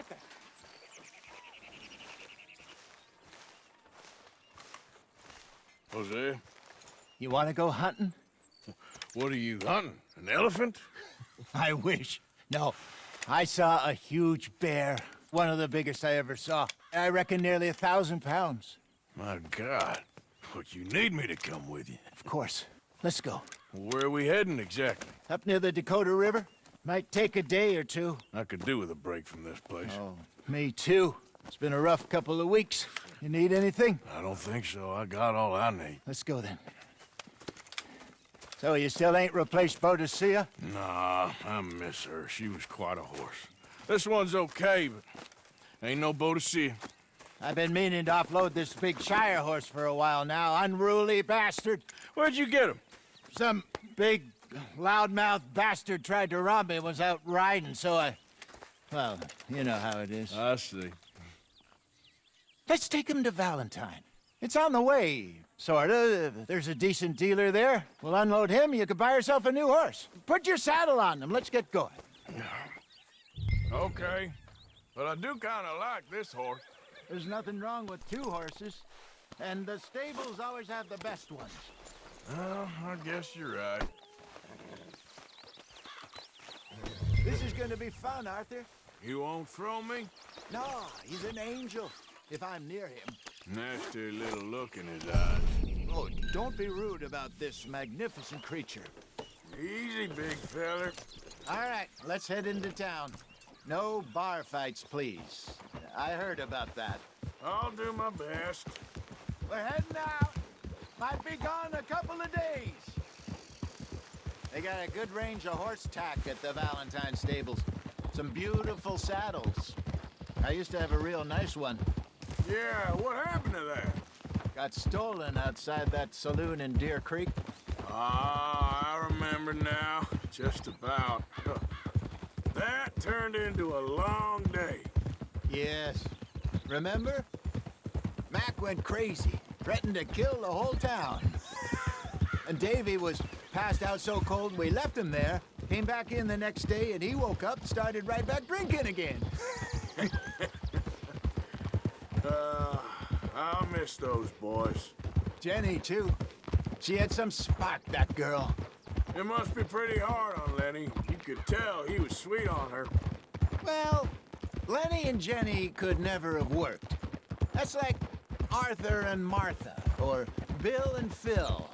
Arthur. Jose, You want to go hunting? what are you hunting? An elephant? I wish. No, I saw a huge bear. One of the biggest I ever saw. I reckon nearly 1,000 pounds. My God. But you need me to come with you. Of course. Let's go. Where are we heading exactly? Up near the Dakota River. Might take a day or two. I could do with a break from this place. Oh, me too. It's been a rough couple of weeks. You need anything? I don't think so. I got all I need. Let's go then. So you still ain't replaced Boadicea? Nah, I miss her. She was quite a horse. This one's okay, but ain't no Boadicea. I've been meaning to offload this big Shire horse for a while now. Unruly bastard. Where'd you get him? Some big, loudmouth bastard tried to rob me, was out riding, so I... Well, you know how it is. I see. Let's take him to Valentine. It's on the way, sorta. There's a decent dealer there. We'll unload him, you could buy yourself a new horse. Put your saddle on him, let's get going. Okay. But I do kind of like this horse. There's nothing wrong with two horses, and the stables always have the best ones. Well, I guess you're right. This is gonna be fun, Arthur. You won't throw me? No, he's an angel, if I'm near him. Nasty little look in his eyes. Oh, don't be rude about this magnificent creature. Easy, big feller. All right, let's head into town. No bar fights, please. I heard about that. I'll do my best. We're heading out. Might be gone a couple of days. They got a good range of horse tack at the Valentine stables. Some beautiful saddles. I used to have a real nice one. Yeah, what happened to that? Got stolen outside that saloon in Deer Creek. Ah, I remember now. Just about. That turned into a long day. Yes. Remember? Mac went crazy, threatened to kill the whole town. And Davy was passed out so cold we left him there, came back in the next day, and he woke up, started right back drinking again. I'll miss those boys. Jenny, too. She had some spark, that girl. It must be pretty hard on Lenny. You could tell he was sweet on her. Well, Lenny and Jenny could never have worked. That's like Arthur and Martha, or Bill and Phil.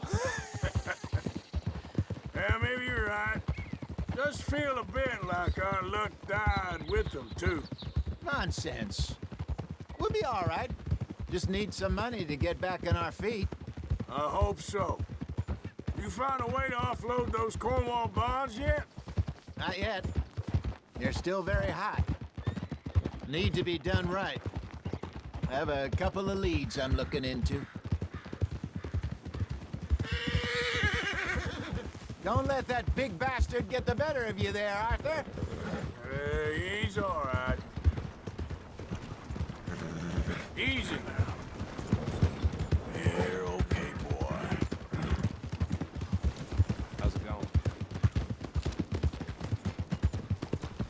Yeah, maybe you're right. Just feel a bit like our luck died with them, too. Nonsense. We'll be all right. Just need some money to get back on our feet. I hope so. You find a way to offload those Cornwall bonds yet? Not yet. They're still very high. Need to be done right. I have a couple of leads I'm looking into. Don't let that big bastard get the better of you there, Arthur. He's all right. Easy now. You're okay, boy. How's it going?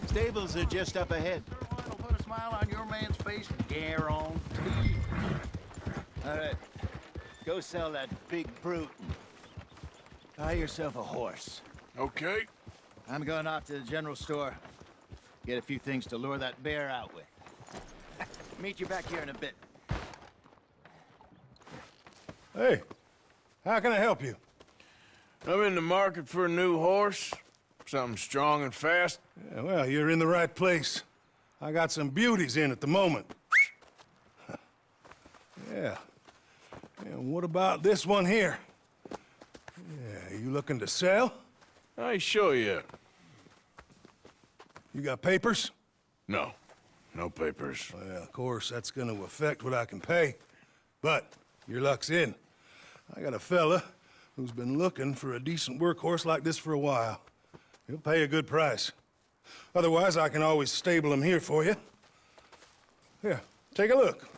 Stables are just up ahead. Will put a smile on your man's face and gare on. All right. Go sell that big brute. Buy yourself a horse. Okay. I'm going off to the general store. Get a few things to lure that bear out with. Meet you back here in a bit. Hey, how can I help you? I'm in the market for a new horse. Something strong and fast. Yeah, well, you're in the right place. I got some beauties in at the moment. Yeah. And what about this one here? Yeah, you looking to sell? I ain't sure yet. You got papers? No. No papers. Well, of course, that's gonna affect what I can pay. But your luck's in. I got a fella who's been looking for a decent workhorse like this for a while. He'll pay a good price. Otherwise, I can always stable him here for you. Here, take a look.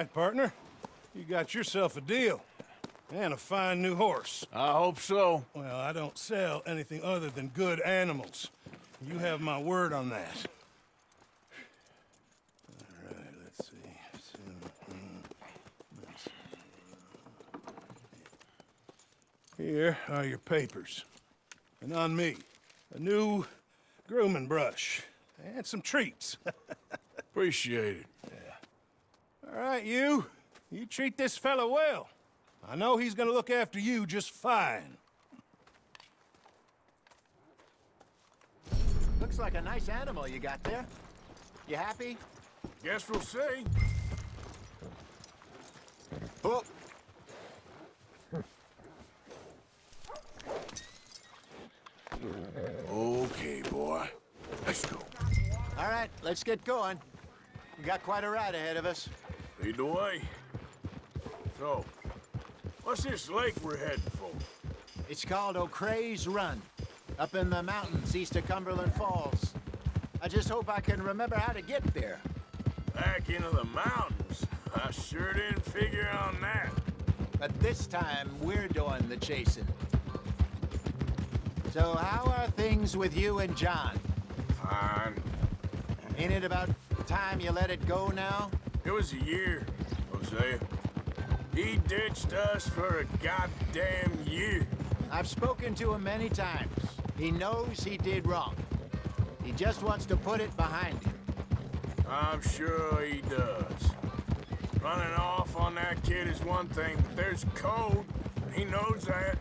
right, partner. You got yourself a deal. And a fine new horse. I hope so. Well, I don't sell anything other than good animals. You have my word on that. All right, let's see. Here are your papers. And on me, a new grooming brush. And some treats. Appreciate it. All right, you. You treat this fella well. I know he's gonna look after you just fine. Looks like a nice animal you got there. You happy? Guess we'll see. Oh, Okay, boy. Let's go. all right, let's get going. We got quite a ride ahead of us. Lead the way. So, what's this lake we're heading for? It's called O'Creagh's Run, up in the mountains east of Cumberland Falls. I just hope I can remember how to get there. Back into the mountains? I sure didn't figure on that. But this time, we're doing the chasing. So how are things with you and John? Fine. Ain't it about time you let it go now? It was a year, Hosea. He ditched us for a goddamn year. I've spoken to him many times. He knows he did wrong. He just wants to put it behind him. I'm sure he does. Running off on that kid is one thing, but there's code. He knows that.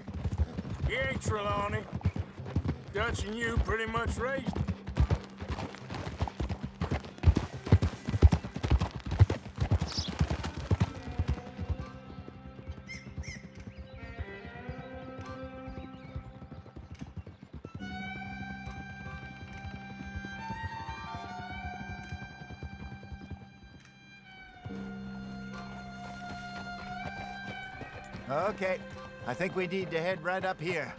He ain't Trelawney. Dutch and you pretty much raised him. Okay, I think we need to head right up here.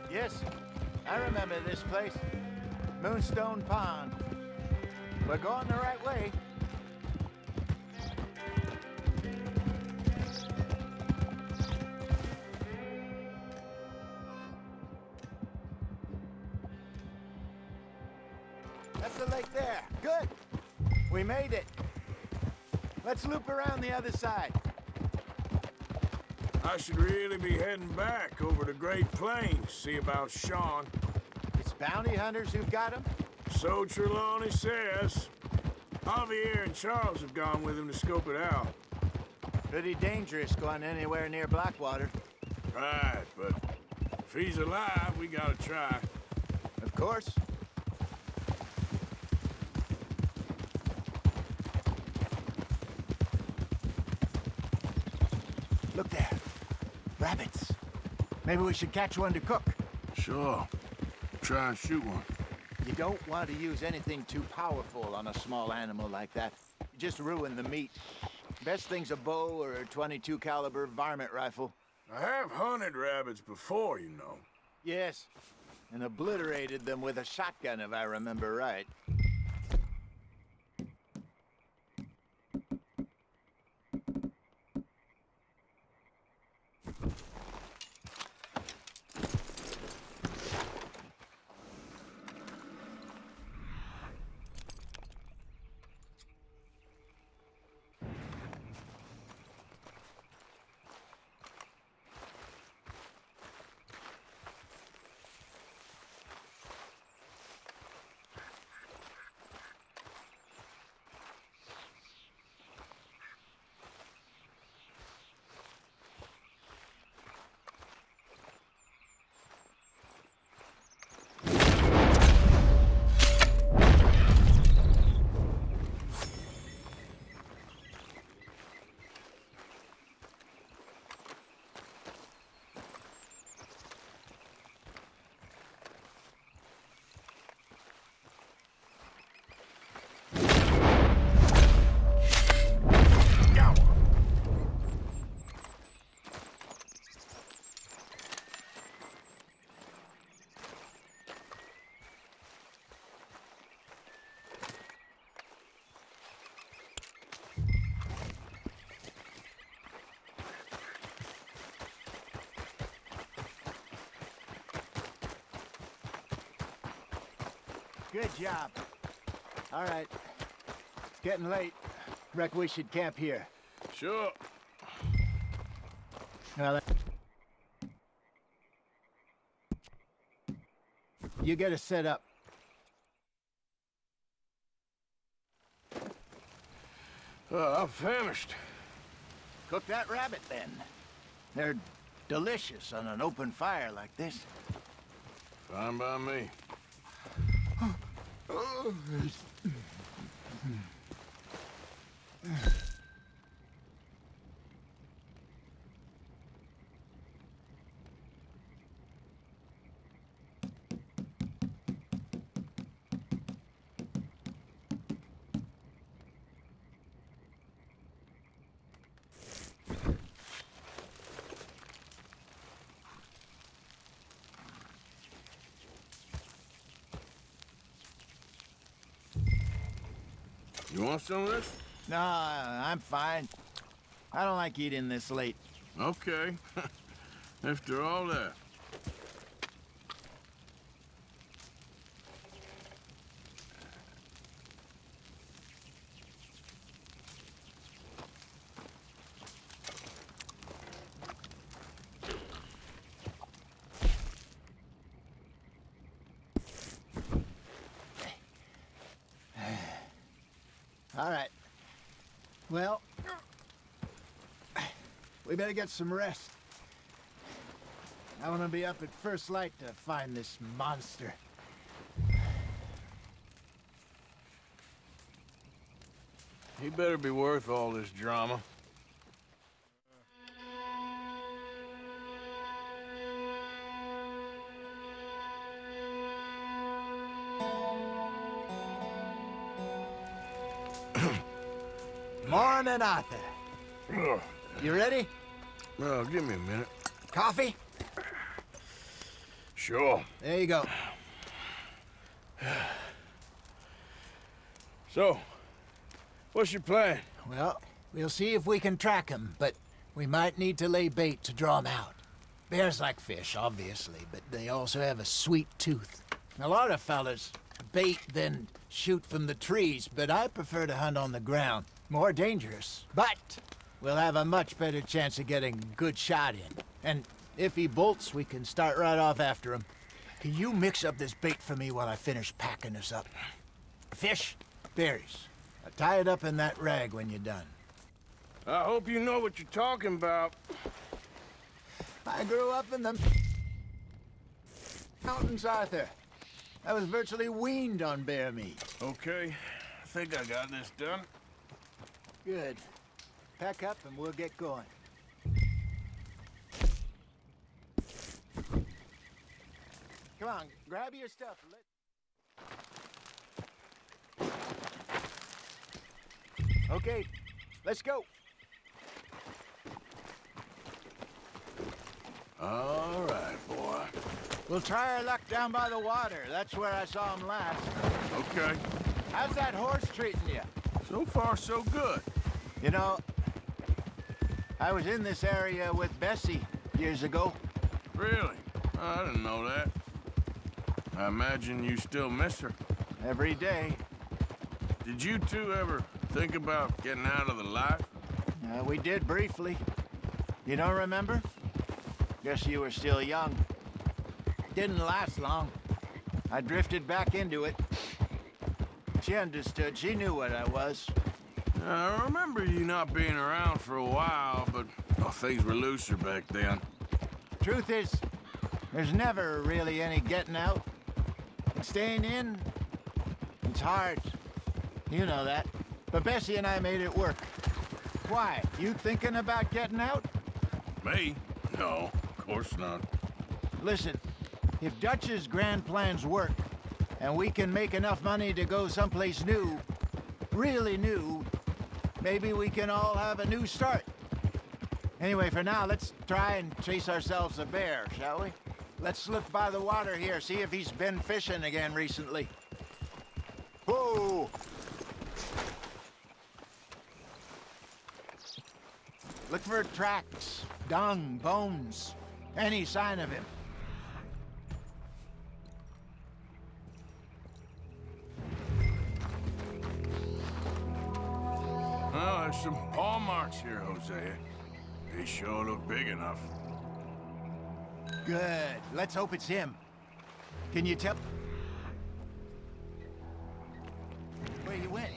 Yes, I remember this place. Moonstone Pond. We're going the right way. That's the lake there. Good. We made it. Let's loop around the other side. I should really be heading back over the Great Plains, see about Sean. It's bounty hunters who've got him. So Trelawney says. Javier and Charles have gone with him to scope it out. Pretty dangerous going anywhere near Blackwater. Right, but if he's alive, we gotta try. Of course. Look there. Rabbits. Maybe we should catch one to cook. Sure. Try and shoot one. You don't want to use anything too powerful on a small animal like that. You just ruin the meat. Best thing's a bow or a .22 caliber varmint rifle. I have hunted rabbits before, you know. Yes, and obliterated them with a shotgun if I remember right. Good job. All right. It's getting late. Reckon we should camp here. Sure. Now, you get us set up. I'm famished. Cook that rabbit, then. They're delicious on an open fire like this. Fine by me. You want some of this? No, I'm fine. I don't like eating this late. Okay. After all that. All right. Well, we better get some rest. I want to be up at first light to find this monster. He better be worth all this drama. Morning, Arthur. You ready? Well, give me a minute. Coffee? Sure. There you go. So, what's your plan? Well, we'll see if we can track him, but we might need to lay bait to draw him out. Bears like fish, obviously, but they also have a sweet tooth. A lot of fellas bait, then shoot from the trees, but I prefer to hunt on the ground. More dangerous, but we'll have a much better chance of getting a good shot in. And if he bolts, we can start right off after him. Can you mix up this bait for me while I finish packing this up? Fish, berries. Tie it up in that rag when you're done. I hope you know what you're talking about. I grew up in the mountains, Arthur. I was virtually weaned on bear meat. Okay, I think I got this done. Good. Pack up and we'll get going. Come on, grab your stuff. Okay, let's go. All right, boy. We'll try our luck down by the water. That's where I saw him last. Okay. How's that horse treating you? So far, so good. You know, I was in this area with Bessie years ago. Really? I didn't know that. I imagine you still miss her. Every day. Did you two ever think about getting out of the life? We did briefly. You don't remember? Guess you were still young. Didn't last long. I drifted back into it. She understood. She knew what I was. I remember you not being around for a while, but things were looser back then. Truth is, there's never really any getting out. Staying in, it's hard. You know that. But Bessie and I made it work. Why? You thinking about getting out? Me? No, of course not. Listen, if Dutch's grand plans work, and we can make enough money to go someplace new, really new, maybe we can all have a new start. Anyway, for now, let's try and chase ourselves a bear, shall we? Let's look by the water here, see if he's been fishing again recently. Whoa! Look for tracks, dung, bones, any sign of him. Well, there's some paw marks here, Hosea. They sure look big enough. Good. Let's hope it's him. Can you tell where you went?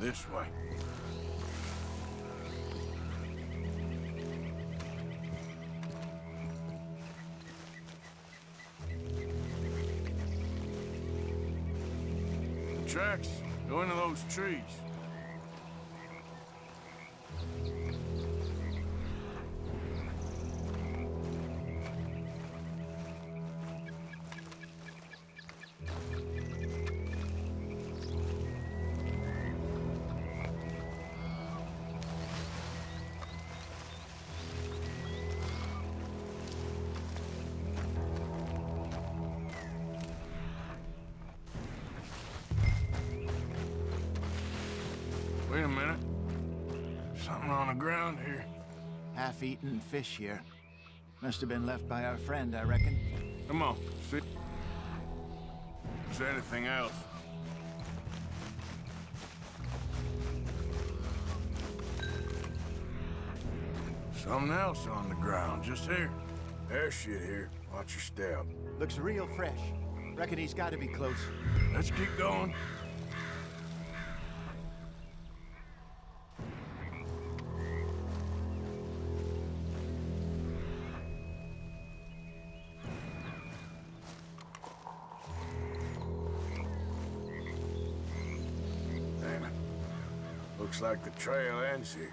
This way. The tracks go into those trees. Wait a minute. Something on the ground here. Half-eaten fish here. Must have been left by our friend, I reckon. Come on, see. Is there anything else? Something else on the ground, just here. There's shit here. Watch your step. Looks real fresh. Reckon he's got to be close. Let's keep going. Damn it. Looks like the trail ends here.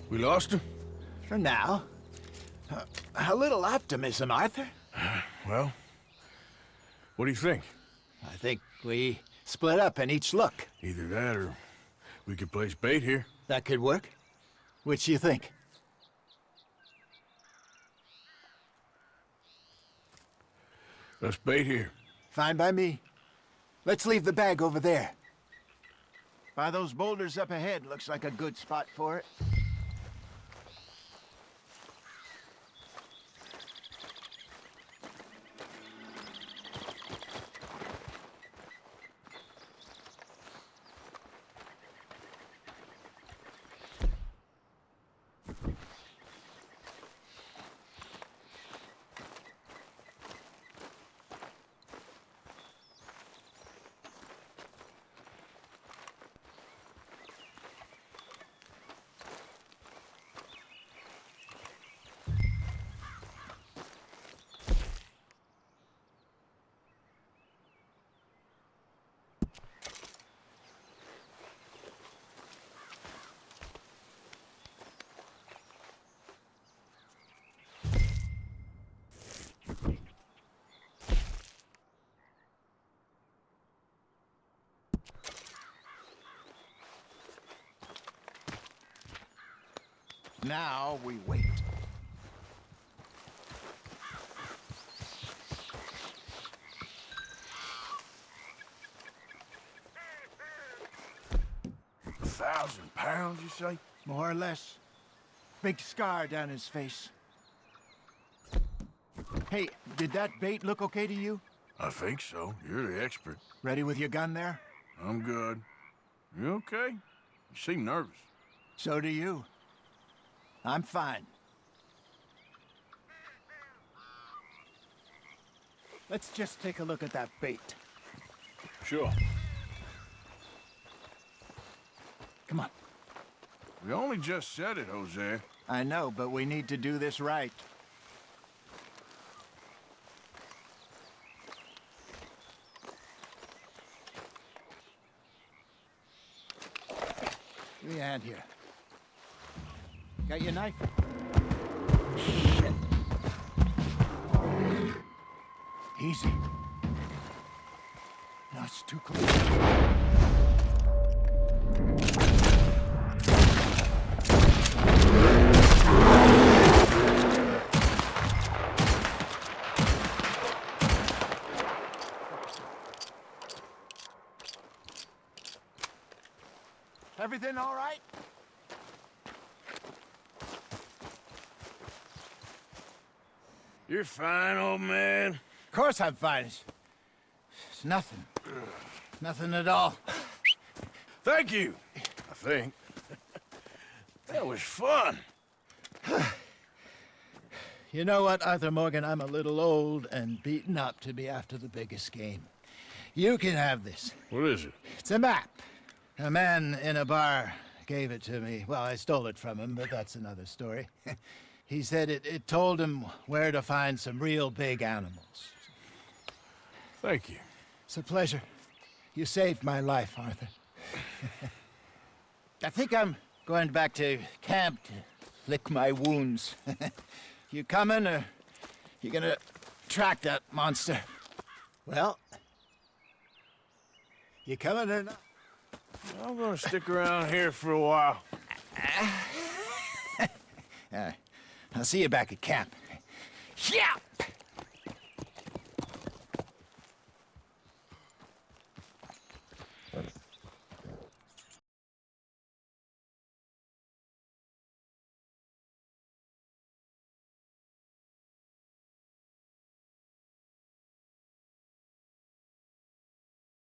We lost him? For now. A little optimism, Arthur. Well, what do you think? I think we split up and each look. Either that or we could place bait here. That could work. Which do you think? Let's bait here. Fine by me. Let's leave the bag over there. By those boulders up ahead, looks like a good spot for it. Now we wait. £1,000, you say? More or less. Big scar down his face. Hey, did that bait look okay to you? I think so. You're the expert. Ready with your gun there? I'm good. You okay? You seem nervous. So do you. I'm fine. Let's just take a look at that bait. Sure. Come on. We only just said it, Jose. I know, but we need to do this right. Give me a hand here. Got your knife? Shit. Easy. No, it's too close. Everything all right? You're fine, old man. Of course I'm fine. It's nothing. Nothing at all. Thank you, I think. That was fun. You know what, Arthur Morgan? I'm a little old and beaten up to be after the biggest game. You can have this. What is it? It's a map. A man in a bar gave it to me. Well, I stole it from him, but that's another story. He said it told him where to find some real big animals. Thank you. It's a pleasure. You saved my life, Arthur. I think I'm going back to camp to lick my wounds. You coming, or you gonna track that monster? Well, you coming or not? I'm gonna stick around here for a while. All right. I'll see you back at camp. Yeah!